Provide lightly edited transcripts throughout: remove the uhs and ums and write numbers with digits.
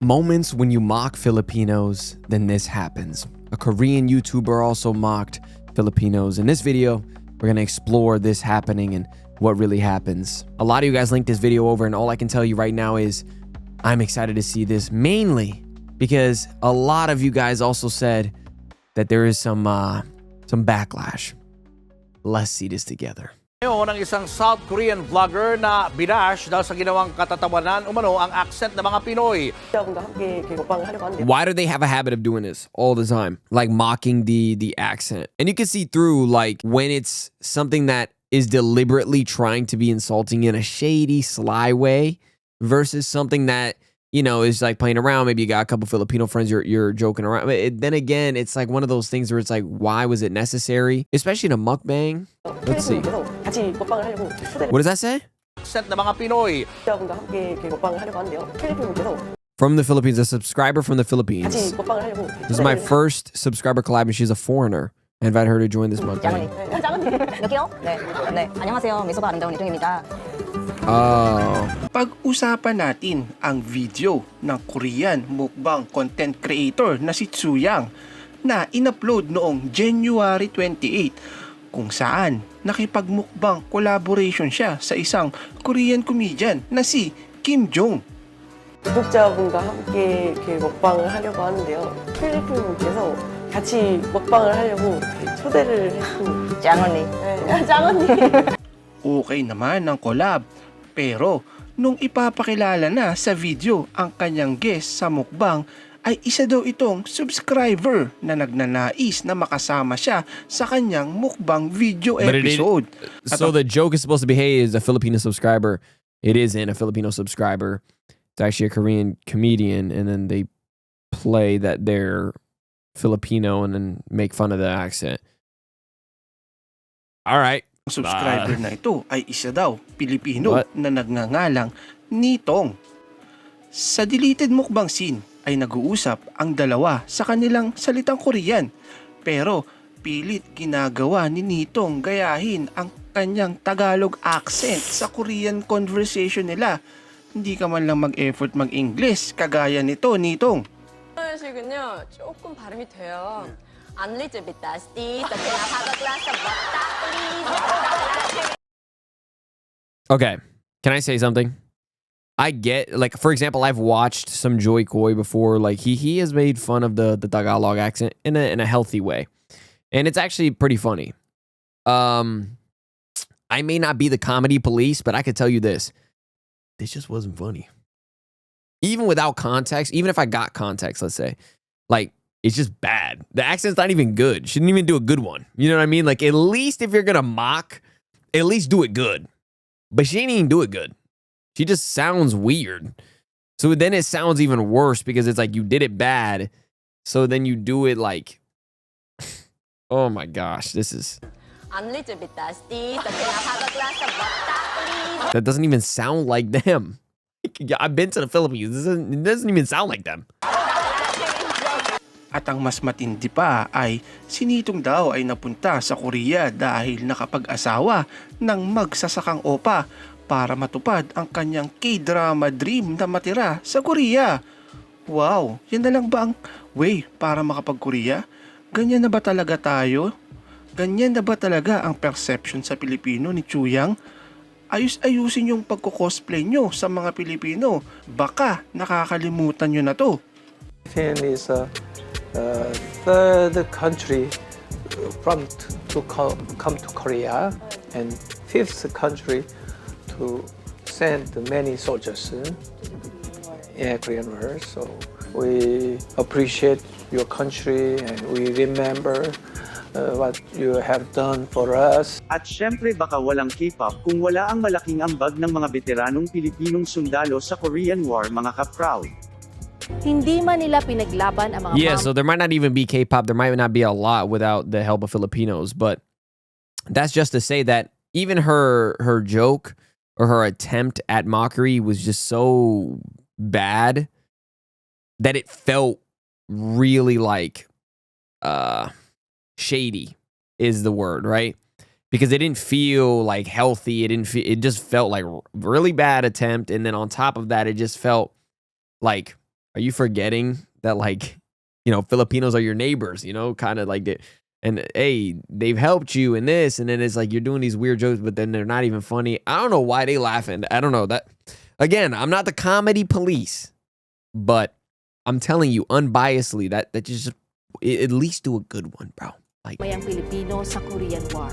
Moments when you mock Filipinos, then this happens. A Korean YouTuber also mocked Filipinos. In this video, we're going to explore this happening and what really happens. A lot of you guys linked this video over, and all I can tell you right now is I'm excited to see this, mainly because a lot of you guys also said that there is some backlash. Let's see this together. Ngayon, ang isang South Korean vlogger na binash dahil sa ginawang katatawanan umano ang accent ng mga Pinoy. Why do they have a habit of doing this all the time? Like mocking the accent. And you can see through like when it's something that is deliberately trying to be insulting in a shady, sly way versus something that, you know, is like playing around. Maybe you got a couple Filipino friends, you're joking around. But then again, it's like one of those things where it's like, why was it necessary? Especially in a mukbang. Let's see. What does that say? Accent ng mga Pinoy. From the Philippines, a subscriber from the Philippines. This is my first subscriber collab, and she's a foreigner. I invite her to join this mukbang. Oh. Pag-usapan natin ang video ng Korean mukbang content creator na si Tsuyang na in-upload noong January 28 kung saan nakipagmukbang collaboration siya sa isang Korean comedian na si Kim Jong. 구독자분과 함께 이렇게 먹방을 하려고 하는데요. 필리핀분께서 같이 먹방을 하려고 초대를 했습니다. 짱언니. 네, 짱언니. Okay naman ang collab, pero nung ipapakilala na sa video ang kanyang guest sa mukbang, ay isa daw itong subscriber na nagnanais na makasama siya sa kanyang mukbang video episode. So the joke is supposed to be, hey, is a Filipino subscriber. It isn't a Filipino subscriber. It's actually a Korean comedian, and then they play that they're Filipino and then make fun of the accent. All right. Ang subscriber na ito ay isa daw Pilipino na nagngangalang Nitong. Sa deleted mukbang scene ay nag-uusap ang dalawa sa kanilang salitang Korean, pero pilit ginagawa ni Nitong gayahin ang kanyang Tagalog accent sa Korean conversation nila. Hindi ka man lang mag-effort mag-English kagaya nito, Nitong. 식은요 조금 발음이 돼요. A little bit dusty. Okay, can I say something? I get, like, for example, I've watched some Joy Koy before. Like, he has made fun of the Tagalog accent in a healthy way, and it's actually pretty funny. I may not be the comedy police, but I could tell you this just wasn't funny. Even without context, even if I got context, let's say, like, it's just bad. The accent's not even good. She didn't even do a good one. You know what I mean? Like, at least if you're gonna mock, at least do it good. But she didn't even do it good. She just sounds weird. So then it sounds even worse because it's like you did it bad. So then you do it like, oh my gosh, this is... A little bit dusty. That doesn't even sound like them. I've been to the Philippines. It doesn't even sound like them. At ang mas matindi pa ay sinitong daw ay napunta sa Korea dahil nakapag-asawa ng magsasakang opa para matupad ang kanyang K-drama dream na matira sa Korea. Wow, yan na lang ba ang way para makapag-Korea? Ganyan na ba talaga tayo? Ganyan na ba talaga ang perception sa Pilipino ni Tsuyang? Ayus-ayusin yung pagko-cosplay nyo sa mga Pilipino. Baka nakakalimutan nyo na to. Philippines is a third country to come to Korea, and fifth country to send many soldiers in Korean War. So we appreciate your country and we remember what you have done for us. At syempre baka walang K-pop kung wala ang malaking ambag ng mga veteranong Pilipinong sundalo sa Korean War, mga ka-proud. Hindi man nila pinaglaban ang mga Yeah, so there might not even be K-pop. There might not be a lot without the help of Filipinos. But that's just to say that even her joke or her attempt at mockery was just so bad that it felt really like shady is the word, right? Because it didn't feel like healthy. It just felt like really bad attempt. And then on top of that, it just felt like Are you forgetting that, like, you know, Filipinos are your neighbors, you know, kind of like that. And hey, they've helped you in this. And then it's like you're doing these weird jokes, but then they're not even funny. I don't know why they laughing. I don't know that. Again, I'm not the comedy police, but I'm telling you unbiasedly that just at least do a good one, bro. Like, Mayang Pilipino sa Korean War.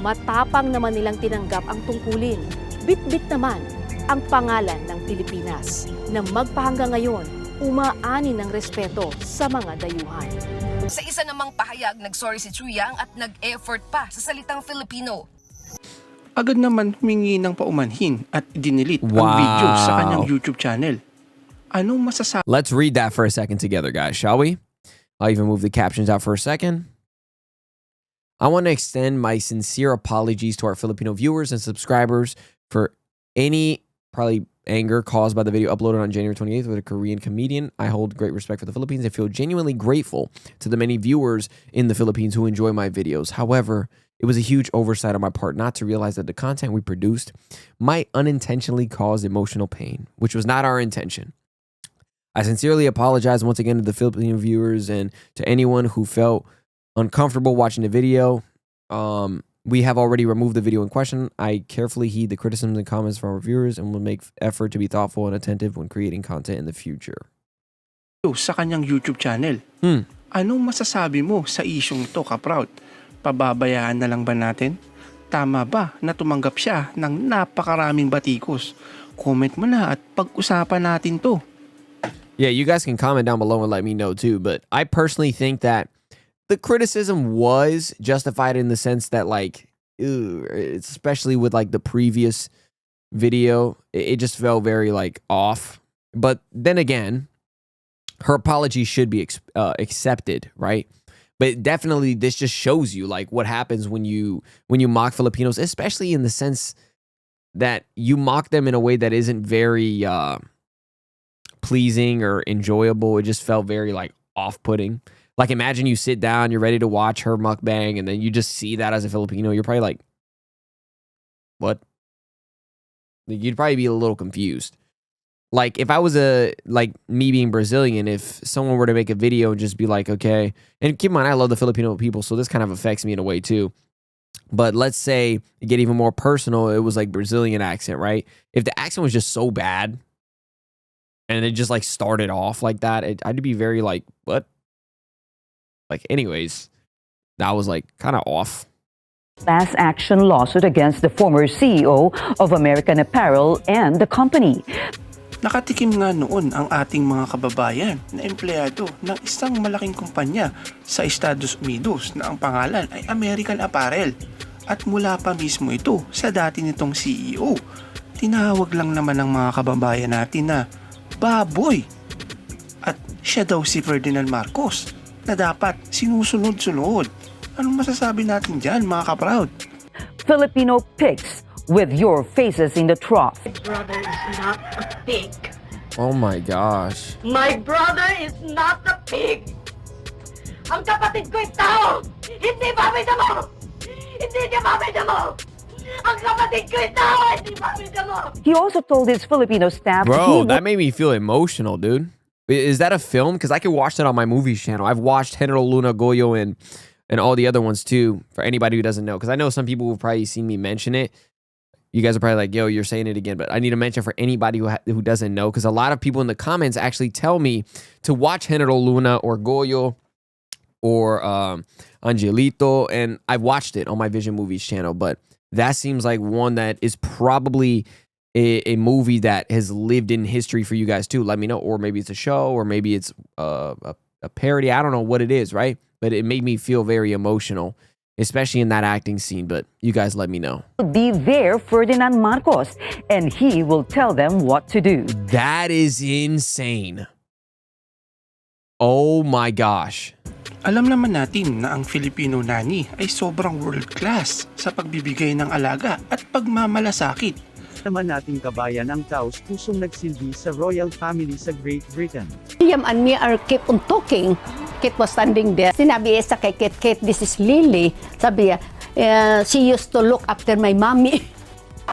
Matapang naman nilang tinanggap ang tungkulin. Bit-bit naman ang pangalan ng Pilipinas na magpahanggang ngayon umaani ng respeto sa mga dayuhan. Sa isa namang pahayag, nagsorry si Chuyang at nag-effort pa sa salitang Filipino. Agad naman humingi ng paumanhin at dinilit ang Wow. video sa kanyang YouTube channel. Anong masasabi let's read that for a second together, guys, shall we? I'll even move the captions out for a second. I want to extend my sincere apologies to our Filipino viewers and subscribers for any probably anger caused by the video uploaded on January 28th with a Korean comedian. I hold great respect for the Philippines and feel genuinely grateful to the many viewers in the Philippines who enjoy my videos. However, it was a huge oversight on my part not to realize that the content we produced might unintentionally cause emotional pain, which was not our intention. I sincerely apologize once again to the Filipino viewers and to anyone who felt uncomfortable watching the video. We have already removed the video in question. I carefully heed the criticisms and comments from our viewers and will make effort to be thoughtful and attentive when creating content in the future. sa kanyang YouTube channel? Anong masasabi mo sa isyong to, Kaproud? Pababayaan na lang ba natin? Tama ba na tumanggap siya ng napakaraming batikos? Comment mo na at pag-usapan natin to. Yeah, you guys can comment down below and let me know too, but I personally think that the criticism was justified in the sense that, like, especially with like the previous video, it just felt very like off. But then again, her apology should be accepted, right? But definitely, this just shows you like what happens when you mock Filipinos, especially in the sense that you mock them in a way that isn't very pleasing or enjoyable. It just felt very like off-putting. Like, imagine you sit down, you're ready to watch her mukbang, and then you just see that as a Filipino. You're probably like, what? You'd probably be a little confused. Like, if I was me being Brazilian, if someone were to make a video and just be like, okay, and keep in mind, I love the Filipino people, so this kind of affects me in a way too. But let's say, to get even more personal, it was like Brazilian accent, right? If the accent was just so bad, and it just like started off like that, I'd be very like, what? Like, anyways, that was like kind of off. Class action lawsuit against the former CEO of American Apparel and the company. Nakatikim nga noon ang ating mga kababayan na empleyado ng isang malaking kumpanya sa Estados Unidos na ang pangalan ay American Apparel. At mula pa mismo ito sa dati nitong CEO, tinawag lang naman ng mga kababayan natin na baboy. At siya daw si Ferdinand Marcos na dapat sinusunod-sunod. Anong masasabi natin dyan, mga kaproud? Filipino pigs with your faces in the trough. My brother is not a pig. Oh my gosh. My brother is not a pig. Ang kapatid ko'y tao. Hindi pamilya mo. Hindi niya pamilya mo. Ang kapatid ko'y tao. Hindi pamilya mo. He also told his Filipino staff Bro, that made me feel emotional, dude. Is that a film? Because I can watch that on my movies channel. I've watched General Luna, Goyo, and all the other ones too, for anybody who doesn't know. Because I know some people have probably seen me mention it. You guys are probably like, yo, you're saying it again. But I need to mention for anybody who doesn't know, because a lot of people in the comments actually tell me to watch General Luna or Goyo or Angelito. And I've watched it on my Vision Movies channel. But that seems like one that is probably a movie that has lived in history for you guys too. Let me know. Or maybe it's a show, or maybe it's a parody. I don't know what it is, right? But it made me feel very emotional, especially in that acting scene. But you guys let me know. be there Ferdinand Marcos, and he will tell them what to do. That is insane. Oh my gosh. Alam naman natin na ang Filipino nani ay sobrang world class sa pagbibigay ng alaga at pagmamalasakit. Naman nating kabayan ang taos pusong nagsilbi sa royal family sa Great Britain. William and me are keep on talking. Kate was standing there. Sinabi sa kay Kate, this is Lily. Sabi she used to look after my mommy.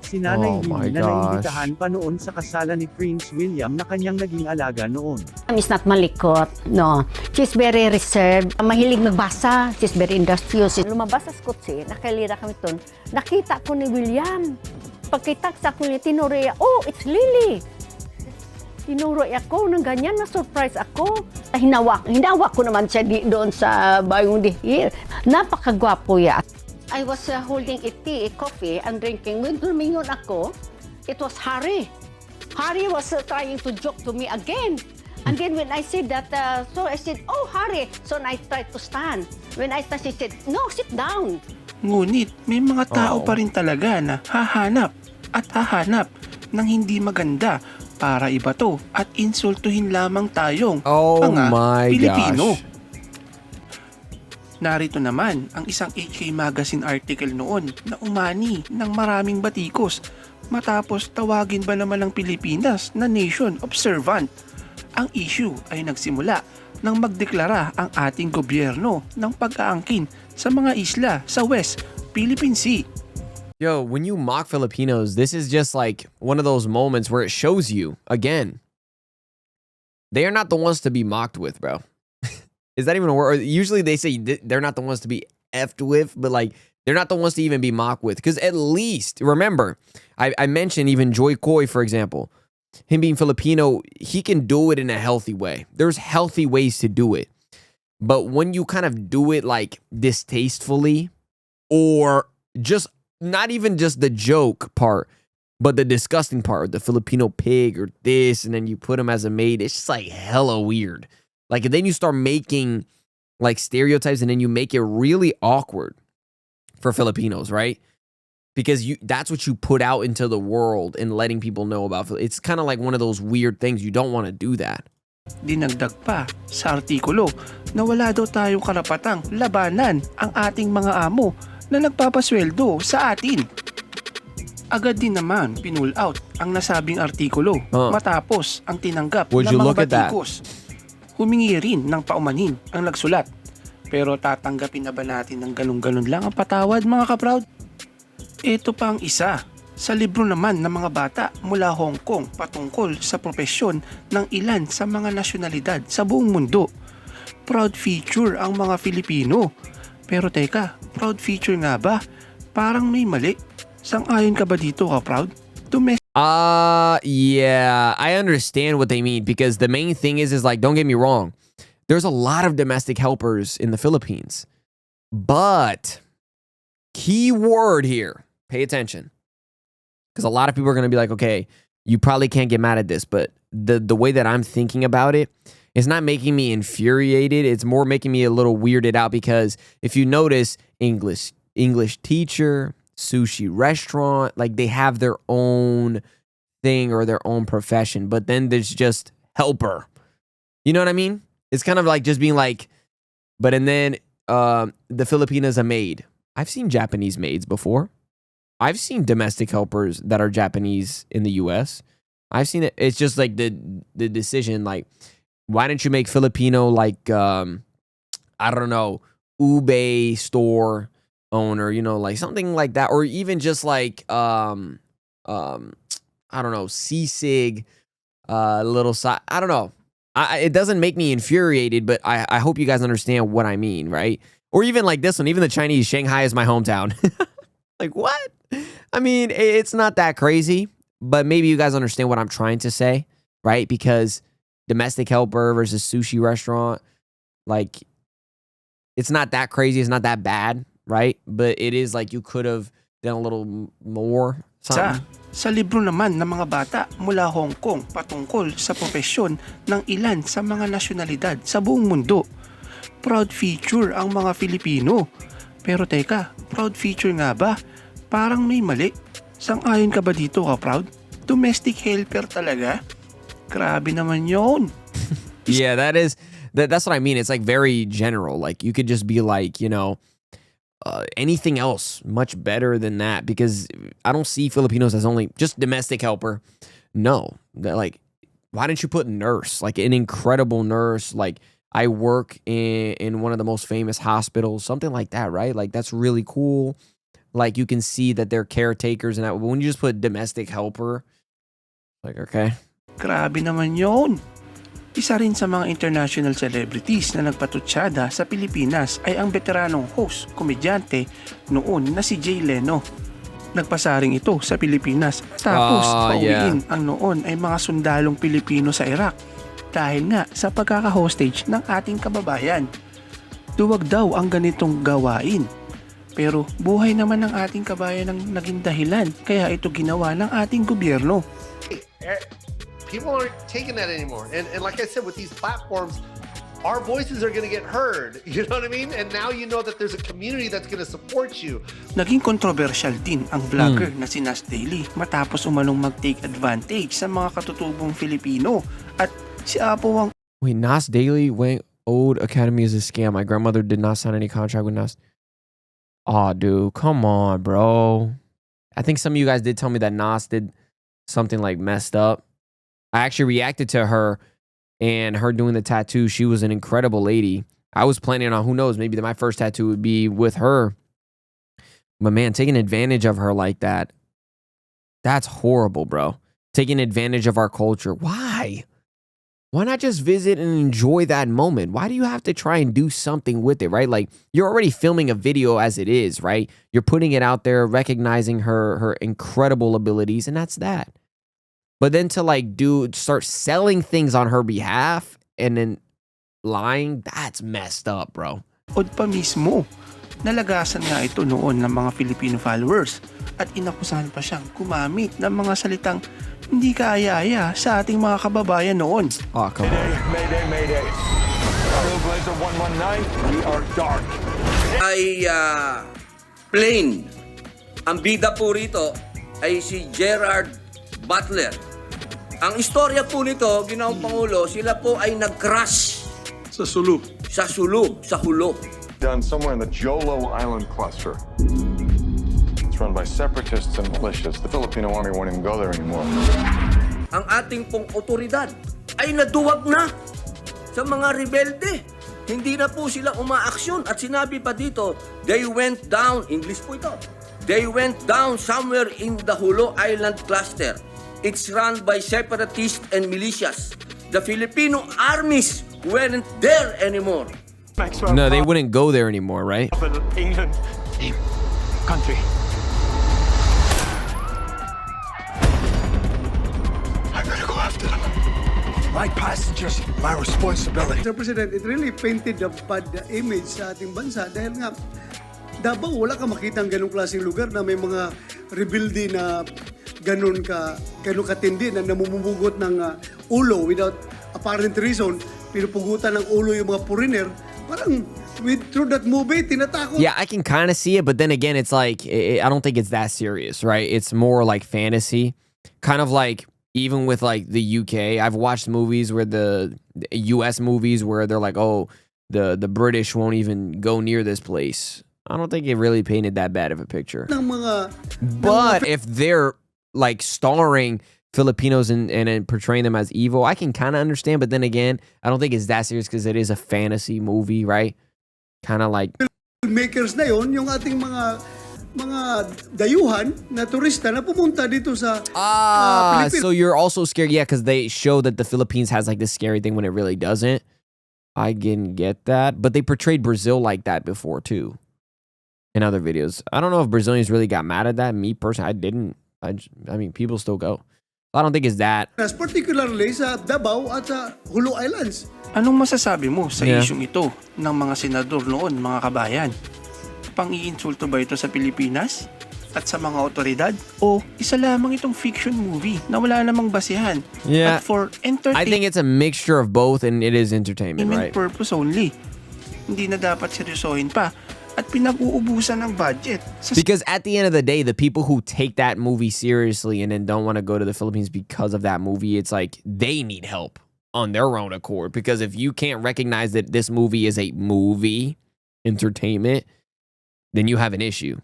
Si Nanay Oh my Lily na gosh. naimbitahan pa noon sa kasalan ni Prince William na kanyang naging alaga noon. Is not malikot, no. She's very reserved, mahilig magbasa, she's very industrious. Lumabas sa skotse, nakalira kami doon. Nakita ko ni William. Pagkita sa ko ni Tinorea, oh, it's Lily. Tinuro ako ng ganyan, na-surprise ako. Hinawak ko naman siya doon sa bayong dihir. Napakagwapo ya. I was holding a tea, a coffee, and drinking. When lumingon ako, it was Harry. Harry was trying to joke to me again. And then when I said that, so I said, oh, Harry. So I tried to stand. When I stand, she said, no, sit down. Ngunit may mga tao pa rin talaga na hahanap at hahanap ng hindi maganda para ibato at insultuhin lamang tayong mga Pilipino. Gosh. Narito naman ang isang HK Magazine article noon na umani ng maraming batikos matapos tawagin ba naman ng Pilipinas na nation observant. Ang issue ay nagsimula nang magdeklara ang ating gobyerno ng pag-aangkin sa mga isla sa West Philippine Sea. Yo, when you mock Filipinos, this is just like one of those moments where it shows you, again, they are not the ones to be mocked with, bro. Is that even a word? Usually they say they're not the ones to be effed with, but like they're not the ones to even be mocked with. Because at least, remember, I mentioned even Joy Coy, for example. Him being Filipino, he can do it in a healthy way. There's healthy ways to do it. But when you kind of do it like distastefully, or just not even just the joke part, but the disgusting part, the Filipino pig or this, and then you put him as a maid, it's just like hella weird. Like, then you start making like stereotypes and then you make it really awkward for Filipinos, right? Because that's what you put out into the world and letting people know about. It's kind of like one of those weird things. You don't want to do that. Dinagdag pa sa artikulo na wala daw tayong karapatang labanan ang ating mga amo na nagpapasweldo sa atin. Agad din naman pinull out ang nasabing artikulo matapos ang tinanggap ng mga batikos. Humingi rin ng paumanhin ang nagsulat. Pero tatanggapin na ba natin ng ganun-ganun lang ang patawad, mga kaproud? Ito pa ang isa. Sa libro naman ng mga bata mula Hong Kong patungkol sa propesyon ng ilan sa mga nasyonalidad sa buong mundo. Proud feature ang mga Filipino. Pero teka, proud feature nga ba? Parang may mali. Sang-ayon ka ba dito, kaproud? Yeah, I understand what they mean, because the main thing is like, don't get me wrong, there's a lot of domestic helpers in the Philippines, but key word here, pay attention, because a lot of people are going to be like, okay, you probably can't get mad at this, but the way that I'm thinking about it, it's not making me infuriated, it's more making me a little weirded out, because if you notice, English teacher, sushi restaurant, like they have their own thing or their own profession, but then there's just helper. You know what I mean? It's kind of like just being like, but and then the Filipinas a maid. I've seen Japanese maids before. I've seen domestic helpers that are Japanese in the US. I've seen it. It's just like the decision, like, why don't you make Filipino like I don't know, ube store owner, you know, like something like that, or even just like I don't know, sisig, little side. I don't know. It doesn't make me infuriated, but I hope you guys understand what I mean, right? Or even like this one, even the Chinese, Shanghai is my hometown. Like, what? I mean, it's not that crazy, but maybe you guys understand what I'm trying to say, right? Because domestic helper versus sushi restaurant, like, it's not that crazy. It's not that bad, right? But it is like you could have done a little more. Sa libro naman ng mga bata mula Hong Kong patungkol sa propesyon ng ilan sa mga nasyonalidad sa buong mundo. Proud feature ang mga Filipino. Pero teka, proud feature nga ba? Parang may mali. Sang-ayon ka ba dito, ka-proud? Domestic helper talaga? Grabe naman yun. Yeah, that's what I mean. It's like very general. Like you could just be like, you know, anything else much better than that, because I don't see Filipinos as only just domestic helper. No, like, why didn't you put nurse, like an incredible nurse? Like, I work in one of the most famous hospitals, something like that, right? Like, that's really cool. like you can see that they're caretakers and that. But when you just put domestic helper, like, okay. Grabe naman yun. Isa rin sa mga international celebrities na nagpatutsada sa Pilipinas ay ang veteranong host, komedyante noon na si Jay Leno. Nagpasaring ito sa Pilipinas tapos pauwiin ang noon ay mga sundalong Pilipino sa Iraq dahil nga sa pagkaka-hostage ng ating kababayan. Duwag daw ang ganitong gawain. Pero buhay naman ng ating kabayan ang naging dahilan kaya ito ginawa ng ating gobyerno. People aren't taking that anymore. And like I said, with these platforms, our voices are going to get heard. You know what I mean? And now you know that there's a community that's going to support you. Naging controversial din ang vlogger na si Nas Daily matapos umanong mag-take advantage sa mga katutubong Filipino. At si Apo ang... Wait, Nas Daily went Old Academy is a scam. My grandmother did not sign any contract with Nas. Aw, dude, come on, bro. I think some of you guys did tell me that Nas did something like messed up. I actually reacted to her and her doing the tattoo. She was an incredible lady. I was planning on, who knows, maybe my first tattoo would be with her. But man, taking advantage of her like that, that's horrible, bro. Taking advantage of our culture. Why? Why not just visit and enjoy that moment? Why do you have to try and do something with it, right? Like, you're already filming a video as it is, right? You're putting it out there, recognizing her incredible abilities, and that's that. But then to like start selling things on her behalf and then lying, that's messed up, bro. Od pa mismo, nalagasan nga ito noon ng mga Filipino followers at inakusahan pa siyang gumamit ng mga salitang hindi kaaya-aya sa ating mga kababayan noon. Oh, come on. Mayday, mayday. Trailblazer 119, we are dark. Ay plain. Ang bida po rito ay si Gerard Butler. Ang istorya po nito, ginawang Pangulo, sila po ay nag-crash sa Sulu. Sa Sulu, sa Hulo. Done somewhere in the Jolo Island cluster. It's run by separatists and militias. The Filipino army won't even go there anymore. Ang ating pong otoridad ay naduwag na sa mga rebelde. Hindi na po sila umaaksyon. At sinabi pa dito, they went down, English po ito, they went down somewhere in the Hulo Island cluster. It's run by separatists and militias. The Filipino armies weren't there anymore. No, they wouldn't go there anymore, right? England, country. I gotta go after them. My passengers, my responsibility. Mr. President, it really painted a bad image sa ating bansa dahil nga Davao, wala ka makita ang ganong klaseng lugar na may mga rebelde na ganon katindi na namumugot ng ulo without apparent reason, pinupugutan ng ulo yung mga foreigner. Parang through that movie, tinatakot. Yeah, I can kind of see it, but then again, it's like, I don't think it's that serious, right? It's more like fantasy. Kind of like, even with like the UK, I've watched movies where the US movies where they're like, oh, the British won't even go near this place. I don't think it really painted that bad of a picture. But if they're like starring Filipinos and portraying them as evil, I can kind of understand. But then again, I don't think it's that serious because it is a fantasy movie, right? Kind of like... Makers na yun, yung ating mga dayuhan na turista na pumunta dito sa Philippines. So you're also scared, yeah, because they show that the Philippines has like this scary thing when it really doesn't. I can get that. But they portrayed Brazil like that before too. In other videos. I don't know if Brazilians really got mad at that. Me personally, I didn't. I mean, people still go. I don't think it's that. Particularly sa Davao at sa Hulo Islands. Anong masasabi mo sa isyong ito ng mga senador noon, mga kabayan? Pang-iinsulto ba ito sa Pilipinas at sa mga otoridad? O isa lamang itong fiction movie na wala namang basihan? Yeah. At for entertainment I think it's a mixture of both and it is entertainment, right? Purpose only. Hindi na dapat seryosohin pa at pinag-uubusan ng budget. Because at the end of the day, the people who take that movie seriously and then don't want to go to the Philippines because of that movie, it's like they need help on their own accord. Because if you can't recognize that this movie is a movie, entertainment, then you have an issue.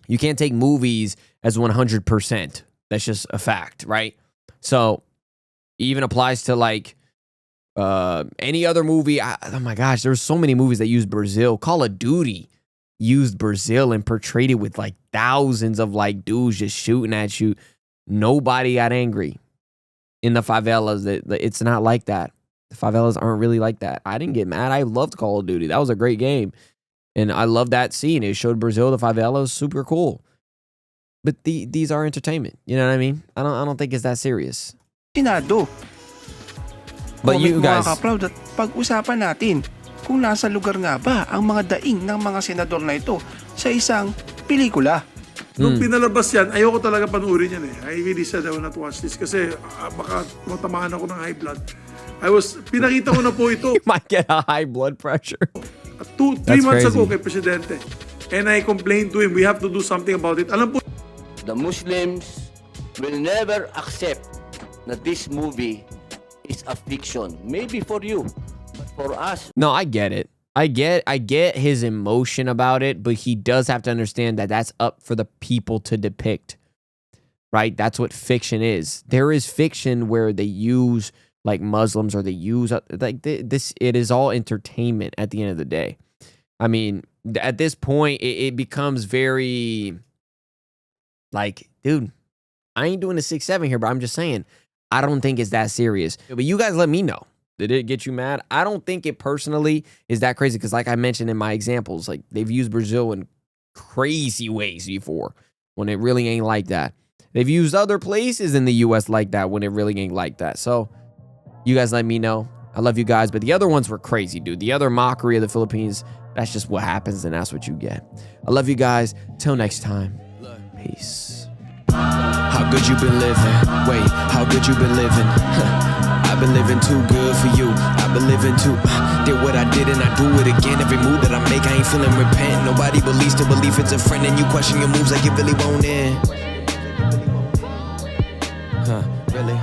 You can't take movies as 100%. That's just a fact, right? So even applies to like any other movie. Oh my gosh, there's so many movies that use Brazil. Call of Duty. used Brazil and portrayed it with like thousands of like dudes just shooting at you. Nobody got angry in the favelas. It's not like that. The favelas aren't really like that. I didn't get mad. I loved Call of Duty. That was a great game. And I love that scene. It showed Brazil, the favelas, super cool. But these are entertainment. You know what I mean? I don't think it's that serious. Senado. But you guys, mga ka-proud, at pag-usapan natin kung nasa lugar nga ba ang mga daing ng mga senador na ito sa isang pelikula. Nung pinalabas yan, ayoko talaga panuorin yan eh. I really said I will not watch this kasi baka matamaan ako ng high blood. Pinakita ko na po ito. You might get a high blood pressure. 3 months ago kay Presidente. And I complained to him, we have to do something about it. Alam po, The Muslims will never accept that this movie is a fiction. Maybe for you, but for us. No, I get it. I get his emotion about it, but he does have to understand that that's up for the people to depict. Right? That's what fiction is. There is fiction where they use like Muslims or they use like this. It is all entertainment at the end of the day. I mean, at this point, it becomes very like, dude, I ain't doing a 6-7 here, but I'm just saying, I don't think it's that serious. But you guys let me know. Did it get you mad? I don't think it personally is that crazy because like I mentioned in my examples, like they've used Brazil in crazy ways before when it really ain't like that. They've used other places in the U.S. like that when it really ain't like that. So you guys let me know. I love you guys, but the other ones were crazy, dude. The other mockery of the Philippines, that's just what happens and that's what you get. I love you guys. Till next time. Peace. How good you been living? Wait, how good you been living? I've been living too good for you. I've been living too. Did what I did and I do it again. Every move that I make, I ain't feeling repent. Nobody believes to believe it's a friend, and you question your moves like you really won't end. Really?